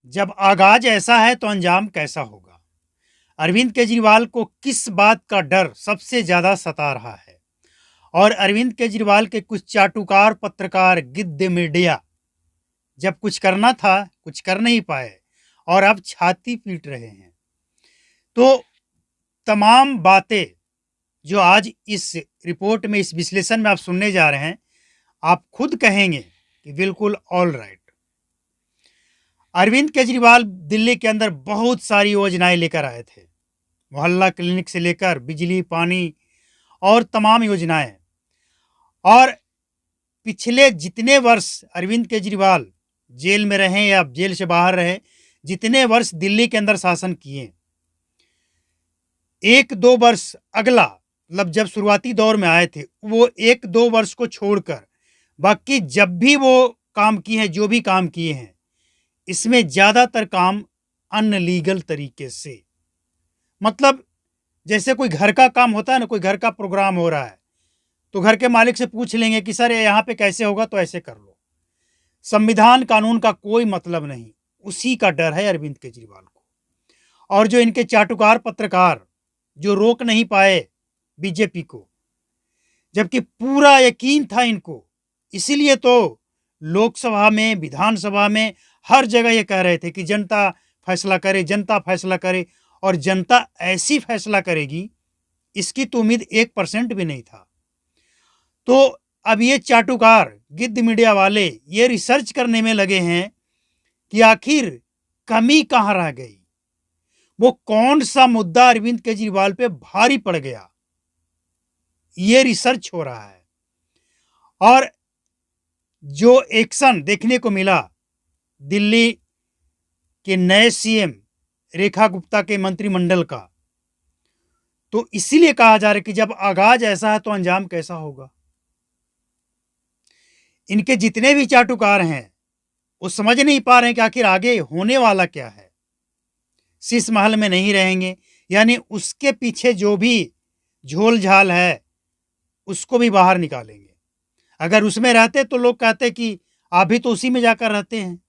जब आगाज ऐसा है तो अंजाम कैसा होगा। अरविंद केजरीवाल को किस बात का डर सबसे ज्यादा सता रहा है और अरविंद केजरीवाल के कुछ चाटुकार पत्रकार गिद्ध मीडिया जब कुछ करना था कुछ कर नहीं पाए और अब छाती पीट रहे हैं। तो तमाम बातें जो आज इस रिपोर्ट में, इस विश्लेषण में आप सुनने जा रहे हैं, आप खुद कहेंगे कि बिल्कुल ऑल राइट। अरविंद केजरीवाल दिल्ली के अंदर बहुत सारी योजनाएं लेकर आए थे, मोहल्ला क्लिनिक से लेकर बिजली, पानी और तमाम योजनाएं। और पिछले जितने वर्ष अरविंद केजरीवाल जेल में रहे या जेल से बाहर रहे, जितने वर्ष दिल्ली के अंदर शासन किए, 1-2 वर्ष अगला, मतलब जब शुरुआती दौर में आए थे, वो 1-2 वर्ष को छोड़कर बाकी जब भी वो काम किए हैं, जो भी काम किए हैं, इसमें ज्यादातर काम अनलीगल तरीके से, मतलब जैसे कोई घर का काम होता है ना, कोई घर का प्रोग्राम हो रहा है तो घर के मालिक से पूछ लेंगे कि सर यहाँ पे कैसे होगा, तो ऐसे कर लो। संविधान कानून का कोई मतलब नहीं, उसी का डर है अरविंद केजरीवाल को। और जो इनके चाटुकार पत्रकार जो रोक नहीं पाए बीजेपी को, जबकि पूरा यकीन था इनको, इसीलिए तो लोकसभा में, विधानसभा में हर जगह ये कह रहे थे कि जनता फैसला करे, जनता फैसला करे, और जनता ऐसी फैसला करेगी इसकी तो उम्मीद 1% भी नहीं था। तो अब ये चाटुकार गिद्ध मीडिया वाले ये रिसर्च करने में लगे हैं कि आखिर कमी कहां रह गई, वो कौन सा मुद्दा अरविंद केजरीवाल पे भारी पड़ गया, ये रिसर्च हो रहा है। और जो एक्शन देखने को मिला दिल्ली के नए सीएम रेखा गुप्ता के मंत्रिमंडल का, तो इसीलिए कहा जा रहा है कि जब आगाज ऐसा है तो अंजाम कैसा होगा। इनके जितने भी चाटुकार हैं वो समझ नहीं पा रहे हैं कि आखिर आगे होने वाला क्या है। शीश महल में नहीं रहेंगे, यानी उसके पीछे जो भी झोल झाल है उसको भी बाहर निकालेंगे। अगर उसमें रहते तो लोग कहते कि आप भी तो उसी में जाकर रहते हैं,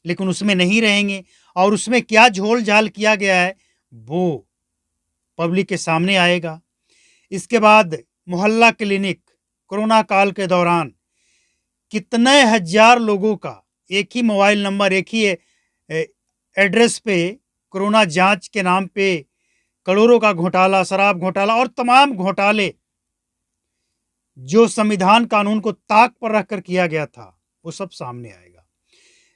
लेकिन उसमें नहीं रहेंगे और उसमें क्या झोल झाल किया गया है वो पब्लिक के सामने आएगा। इसके बाद मोहल्ला क्लिनिक, कोरोना काल के दौरान कितने हजार लोगों का एक ही मोबाइल नंबर, एक ही एड्रेस पे कोरोना जांच के नाम पे करोड़ों का घोटाला, शराब घोटाला और तमाम घोटाले जो संविधान कानून को ताक पर रखकर किया गया था, वो सब सामने आएगा।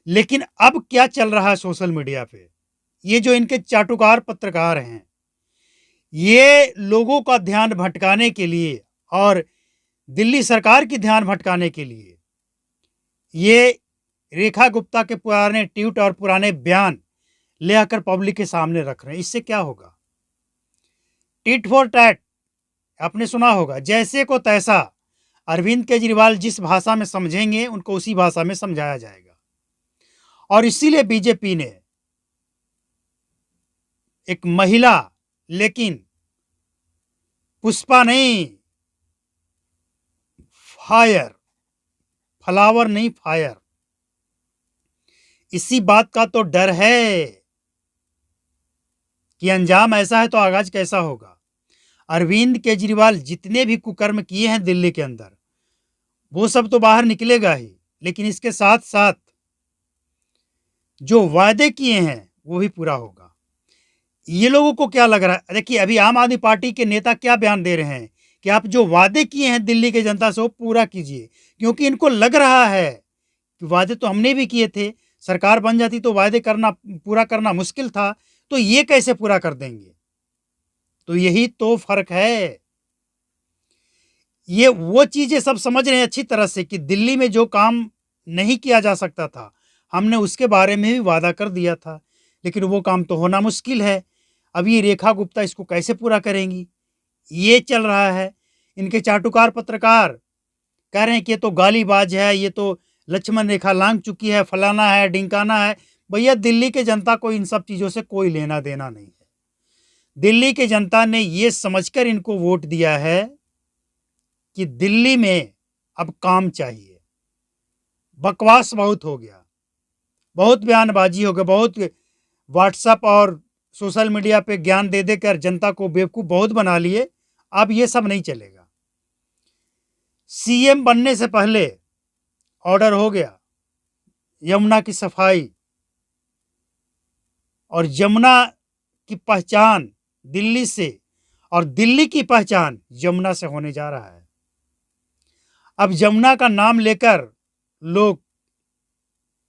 लेकिन अब क्या चल रहा है सोशल मीडिया पे, ये जो इनके चाटुकार पत्रकार हैं, ये लोगों का ध्यान भटकाने के लिए और दिल्ली सरकार की ध्यान भटकाने के लिए ये रेखा गुप्ता के पुराने ट्वीट और पुराने बयान ले आकर पब्लिक के सामने रख रहे हैं। इससे क्या होगा? टिट फॉर टैट, आपने सुना होगा, जैसे को तैसा। अरविंद केजरीवाल जिस भाषा में समझेंगे उनको उसी भाषा में समझाया जाएगा। और इसीलिए बीजेपी ने एक महिला, लेकिन पुष्पा नहीं, फायर, फ्लावर नहीं फायर, इसी बात का तो डर है कि अंजाम ऐसा है तो आगाज कैसा होगा। अरविंद केजरीवाल जितने भी कुकर्म किए हैं दिल्ली के अंदर, वो सब तो बाहर निकलेगा ही, लेकिन इसके साथ साथ जो वादे किए हैं वो भी पूरा होगा। ये लोगों को क्या लग रहा है, देखिए अभी आम आदमी पार्टी के नेता क्या बयान दे रहे हैं कि आप जो वादे किए हैं दिल्ली के जनता से वो पूरा कीजिए, क्योंकि इनको लग रहा है कि वादे तो हमने भी किए थे, सरकार बन जाती तो वादे करना, पूरा करना मुश्किल था, तो ये कैसे पूरा कर देंगे। तो यही तो फर्क है। ये वो चीजें सब समझ रहे हैं अच्छी तरह से कि दिल्ली में जो काम नहीं किया जा सकता था, हमने उसके बारे में भी वादा कर दिया था, लेकिन वो काम तो होना मुश्किल है। अब ये रेखा गुप्ता इसको कैसे पूरा करेंगी, ये चल रहा है। इनके चाटुकार पत्रकार कह रहे हैं कि ये तो गालीबाज है, ये तो लक्ष्मण रेखा लांघ चुकी है, फलाना है, ढिंकाना है। भैया दिल्ली के जनता को इन सब चीजों से कोई लेना देना नहीं है। दिल्ली की जनता ने ये समझकर इनको वोट दिया है कि दिल्ली में अब काम चाहिए, बकवास बहुत हो गया। बहुत बयानबाजी हो गई, बहुत व्हाट्सएप और सोशल मीडिया पे ज्ञान दे देकर जनता को बेवकूफ़ बहुत बना लिए। अब ये सब नहीं चलेगा। सीएम बनने से पहले ऑर्डर हो गया यमुना की सफाई, और यमुना की पहचान दिल्ली से और दिल्ली की पहचान यमुना से होने जा रहा है। अब यमुना का नाम लेकर लोग,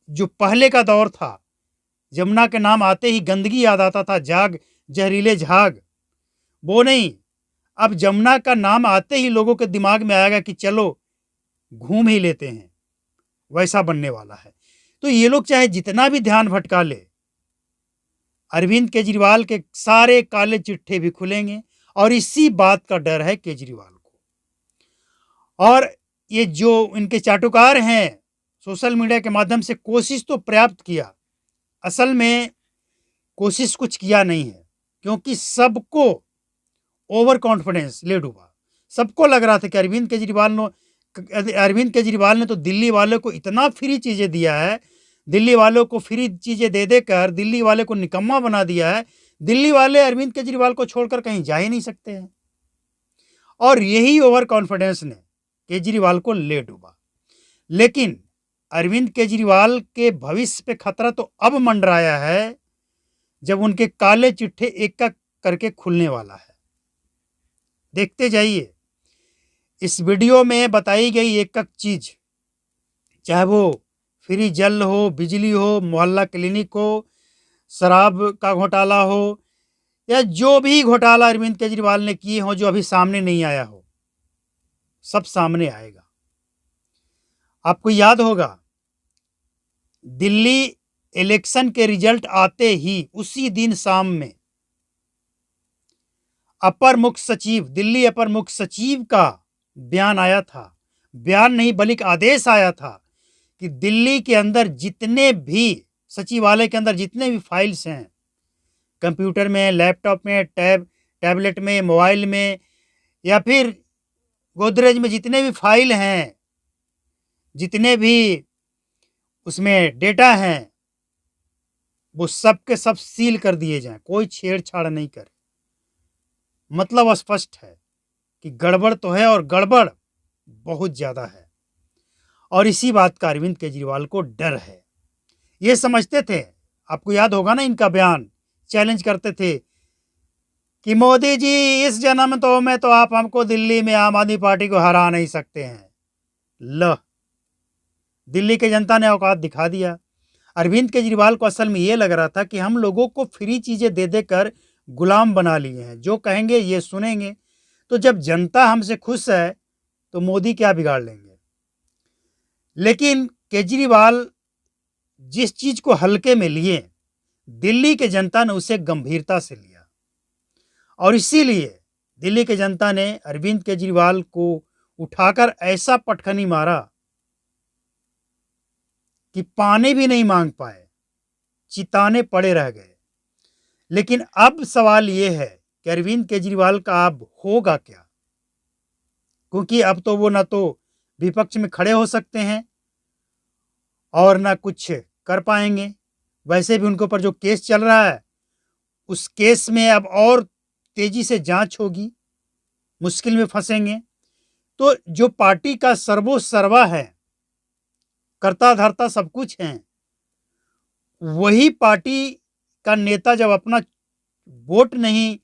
जो पहले का दौर था, यमुना के नाम आते ही गंदगी याद आता था, झाग, जहरीले झाग, वो नहीं। अब यमुना का नाम आते ही लोगों के दिमाग में आएगा कि चलो घूम ही लेते हैं, वैसा बनने वाला है। तो ये लोग चाहे जितना भी ध्यान भटका ले, अरविंद केजरीवाल के सारे काले चिट्ठे भी खुलेंगे, और इसी बात का डर है केजरीवाल को। और ये जो इनके चाटुकार हैं, सोशल मीडिया के माध्यम से कोशिश तो पर्याप्त किया, असल में कोशिश कुछ किया नहीं है, क्योंकि सबको ओवर कॉन्फिडेंस ले डूबा। सबको लग रहा था कि अरविंद केजरीवाल ने तो दिल्ली वालों को इतना फ्री चीज़ें दिया है, दिल्ली वालों को फ्री चीज़ें दे देकर दिल्ली वाले को निकम्मा बना दिया है, दिल्ली वाले अरविंद केजरीवाल को छोड़कर कहीं जा ही नहीं सकते हैं। और यही ओवर कॉन्फिडेंस ने केजरीवाल को ले डूबा। लेकिन अरविंद केजरीवाल के भविष्य पे खतरा तो अब मंडराया है, जब उनके काले चिट्ठे एक एक करके खुलने वाला है। देखते जाइए, इस वीडियो में बताई गई एक एक चीज, चाहे वो फ्री जल हो, बिजली हो, मोहल्ला क्लिनिक हो, शराब का घोटाला हो, या जो भी घोटाला अरविंद केजरीवाल ने किए हो जो अभी सामने नहीं आया हो, सब सामने आएगा। आपको याद होगा, दिल्ली इलेक्शन के रिजल्ट आते ही उसी दिन शाम में अपर मुख्य सचिव, दिल्ली अपर मुख्य सचिव का बयान आया था। बयान नहीं बल्कि आदेश आया था कि दिल्ली के अंदर जितने भी सचिवालय के अंदर जितने भी फाइल्स हैं, कंप्यूटर में, लैपटॉप में, टैबलेट में, मोबाइल में, या फिर गोदरेज में जितने भी फाइल हैं, जितने भी उसमें डेटा हैं, वो सब के सब सील कर दिए जाएं, कोई छेड़छाड़ नहीं करे। मतलब स्पष्ट है कि गड़बड़ तो है, और गड़बड़ बहुत ज़्यादा है। और इसी बात का अरविंद केजरीवाल को डर है। ये समझते थे, आपको याद होगा ना, इनका बयान चैलेंज करते थे कि मोदी जी इस जन्म तो में तो आप हमको दिल्ली में आम आदमी पार्टी को हरा नहीं सकते हैं। ल दिल्ली की जनता ने औकात दिखा दिया। अरविंद केजरीवाल को असल में ये लग रहा था कि हम लोगों को फ्री चीज़ें दे देकर गुलाम बना लिए हैं, जो कहेंगे ये सुनेंगे। तो जब जनता हमसे खुश है तो मोदी क्या बिगाड़ लेंगे। लेकिन केजरीवाल जिस चीज़ को हल्के में लिए, दिल्ली के जनता ने उसे गंभीरता से लिया, और इसीलिए दिल्ली की जनता ने अरविंद केजरीवाल को उठाकर ऐसा पटखनी मारा कि पानी भी नहीं मांग पाए, चिताने पड़े रह गए। लेकिन अब सवाल ये है कि अरविंद केजरीवाल का अब होगा क्या, क्योंकि अब तो वो ना तो विपक्ष में खड़े हो सकते हैं और ना कुछ कर पाएंगे। वैसे भी उनके ऊपर जो केस चल रहा है, उस केस में अब और तेजी से जांच होगी, मुश्किल में फंसेंगे। तो जो पार्टी का सर्वोसर्वा है, कर्ता धर्ता सब कुछ है, वही पार्टी का नेता जब अपना वोट नहीं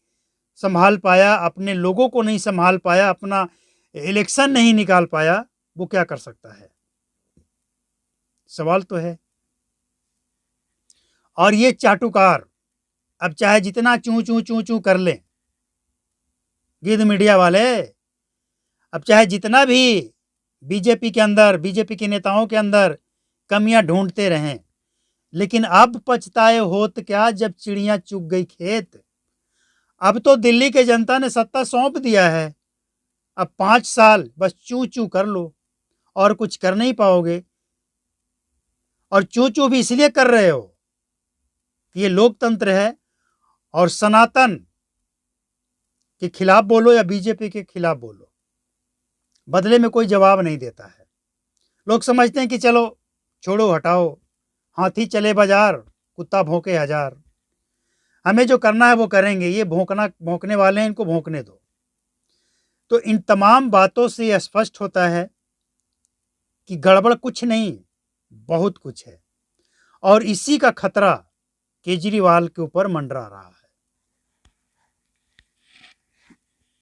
संभाल पाया, अपने लोगों को नहीं संभाल पाया, अपना इलेक्शन नहीं निकाल पाया, वो क्या कर सकता है? सवाल तो है। और ये चाटुकार अब चाहे जितना चूं चूं चूं चूं कर लें, गिद्ध मीडिया वाले, अब चाहे जितना भी बीजेपी के अंदर, बीजेपी के नेताओं के अंदर कमियां ढूंढते रहें, लेकिन अब पछताए होत क्या जब चिड़िया चुग गई खेत। अब तो दिल्ली के जनता ने सत्ता सौंप दिया है, अब 5 साल बस चू चू कर लो, और कुछ कर नहीं पाओगे। और चू चू भी इसलिए कर रहे हो कि ये लोकतंत्र है, और सनातन के खिलाफ बोलो या बीजेपी के खिलाफ बोलो, बदले में कोई जवाब नहीं देता है। लोग समझते हैं कि चलो छोड़ो हटाओ, हाथी चले बाजार, कुत्ता भौंके हजार। हमें जो करना है वो करेंगे, ये भौंकने वाले हैं, इनको भौंकने दो। तो इन तमाम बातों से यह स्पष्ट होता है कि गड़बड़ कुछ नहीं, बहुत कुछ है, और इसी का खतरा केजरीवाल के ऊपर मंडरा रहा है।